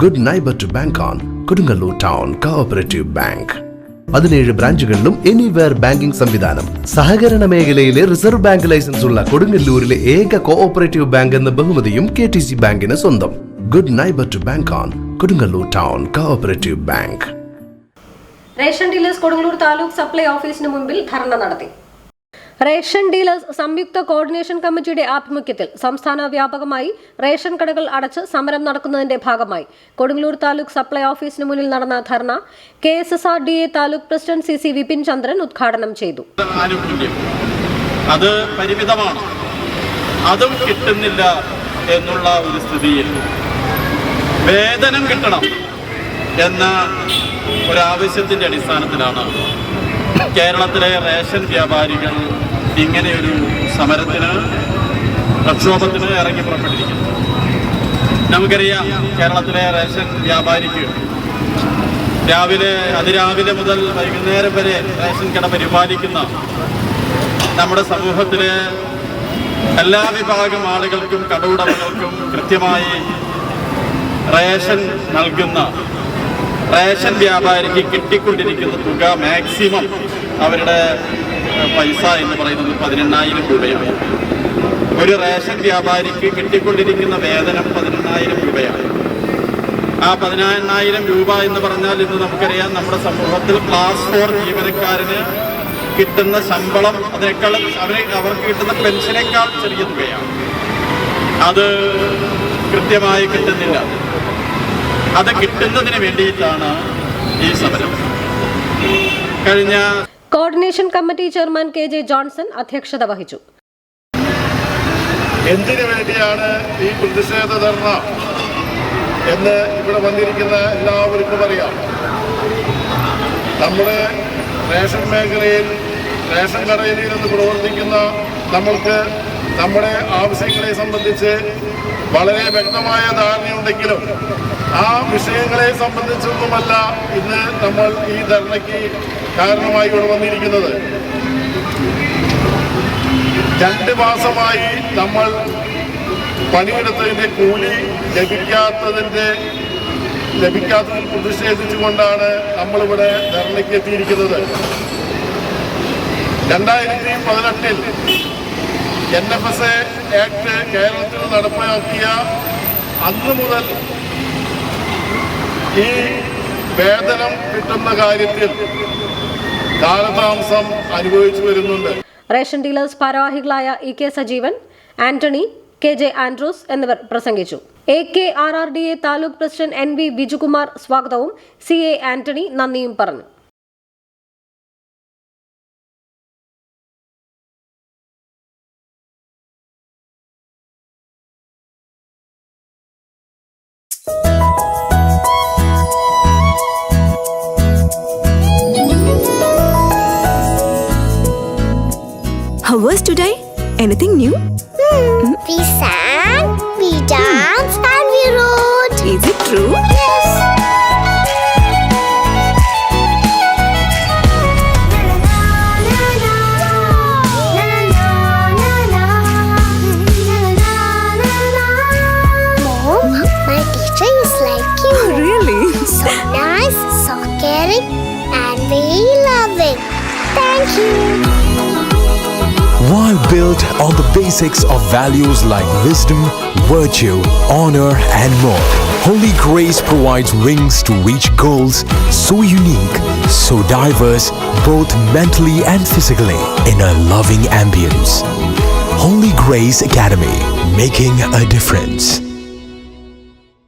Good neighbour to bank on Kodungallur town cooperative bank. 17 ബ്രാഞ്ചുകളിലും anywhere banking സംവിധാനം. സഹകരണ മേഖലയിലെ റിസർവ് ബാങ്ക് ലൈസൻസ് ഉള്ള കൊടുങ്ങല്ലൂരിലെ ഏക കോഓപ്പറേറ്റീവ് ബാങ്ക് എന്ന ബഹുമതിയും KTC ബാങ്കിന് സ്വന്തം. Good neighbour to bank on Kodungallur town cooperative bank. Ration dealers Kodungallur taluk supply ഓഫീസിന് മുൻപിൽ ധർണ നടത്തി. റേഷൻ ഡീലേഴ്സ് സംയുക്ത കോർഡിനേഷൻ കമ്മിറ്റിയുടെ ആഭിമുഖ്യത്തിൽ സംസ്ഥാന വ്യാപകമായി റേഷൻ കടകൾ അടച്ച് സമരം നടക്കുന്നതിന്റെ ഭാഗമായി കൊടുങ്ങല്ലൂർ താലൂക്ക് സപ്ലൈ ഓഫീസിന് മുന്നിൽ നടന്ന ധർണ KSSRDA taluk president CC Vipin Chandran ഉദ്ഘാടനം ചെയ്തു. അത് പരിമിതമാണ്, അതും കിട്ടുന്നില്ല എന്നുള്ള ഒരു സ്ഥിതിയിൽ വേതനം കിട്ടണം എന്ന ഒരാവശ്യത്തിന്റെ അടിസ്ഥാനത്തിലാണ് കേരളത്തിലെ റേഷൻ വ്യാപാരികൾ ഇങ്ങനെയൊരു സമരത്തിന്, പ്രക്ഷോഭത്തിന് ഇറങ്ങി പുറപ്പെട്ടിരിക്കുന്നത്. നമുക്കറിയാം, കേരളത്തിലെ റേഷൻ വ്യാപാരിക്ക് അതിരാവിലെ മുതൽ വൈകുന്നേരം വരെ റേഷൻ കട പരിപാലിക്കുന്ന നമ്മുടെ സമൂഹത്തിലെ എല്ലാ വിഭാഗം ആളുകൾക്കും കടയുടമകൾക്കും കൃത്യമായി റേഷൻ നൽകുന്ന റേഷൻ വ്യാപാരിക്ക് കിട്ടിക്കൊണ്ടിരിക്കുന്ന തുക മാക്സിമം അവരുടെ പൈസ എന്ന് പറയുന്നത് 18,000 രൂപയാണ്. ഒരു റേഷൻ വ്യാപാരിക്ക് കിട്ടിക്കൊണ്ടിരിക്കുന്ന വേതനം 18,000 രൂപയാണ്. ആ 18,000 രൂപ എന്ന് പറഞ്ഞാൽ ഇന്ന് നമുക്കറിയാം, നമ്മുടെ സമൂഹത്തിൽ ക്ലാസ് 4 ജീവനക്കാരന് കിട്ടുന്ന ശമ്പളം അതിനേക്കാൾ അവർക്ക് കിട്ടുന്ന പെൻഷനേക്കാൾ ചെറിയ തുകയാണ്. അത് കൃത്യമായി കിട്ടുന്നില്ല. അത് കിട്ടുന്നതിന് വേണ്ടിയിട്ടാണ് ഈ സമരം. കഴിഞ്ഞ coordination committee chairman KJ Johnson അധ്യക്ഷത വഹിച്ചു. എന്തിനു വേണ്ടിയാണ് ഈ പ്രതിഷേധ ധർണ എന്ന് ഇവിടെ വന്നിരിക്കുന്ന എല്ലാവർക്കും അറിയാം. നമ്മുടെ റേഷൻ മേഖലയിൽ റേഷൻ കടയിൽ ഇരുന്ന് പ്രവർത്തിക്കുന്ന നമ്മൾക്ക് നമ്മുടെ ആവശ്യങ്ങളെ സംബന്ധിച്ച് വളരെ വ്യക്തമായ ധാരണയുണ്ടെങ്കിലും ആ വിഷയങ്ങളെ സംബന്ധിച്ചൊന്നുമല്ല ഇന്ന് നമ്മൾ ഈ ധർണയ്ക്ക് കാരണമായി ഇവിടെ വന്നിരിക്കുന്നത്. 2 മാസമായി നമ്മൾ പണിയെടുത്തതിൻ്റെ കൂലി ലഭിക്കാത്തതിൽ പ്രതിഷേധിച്ചുകൊണ്ടാണ് നമ്മളിവിടെ ധർണയ്ക്ക് എത്തിയിരിക്കുന്നത്. 2018 NFSA ആക്ട് കേരളത്തിൽ നടപ്പാക്കിയ അന്ന് മുതൽ ഈ വേതനം കിട്ടുന്ന കാര്യത്തിൽ കാലതാമസം അനുഭവിച്ചു വരുന്നുണ്ട്. റേഷൻ ഡീലേഴ്സ് ഭാരവാഹികളായ EK സജീവൻ, ആന്റണി, KJ ആൻഡ്രൂസ് എന്നിവർ പ്രസംഗിച്ചു. AKRRDA taluk president NV Bijukumar സ്വാഗതവും CA ആന്റണി നന്ദിയും പറഞ്ഞു. How was today? Anything new? We sang, we danced, and we wrote. Is it true? Yes. Mom, my teacher is like you. Oh, really? So nice, so caring, and very loving. Thank you. While built on the basics of values like wisdom, virtue, honor, and more, Holy Grace provides wings to reach goals so unique, so diverse, both mentally and physically, in a loving ambience. Holy Grace Academy, making a difference.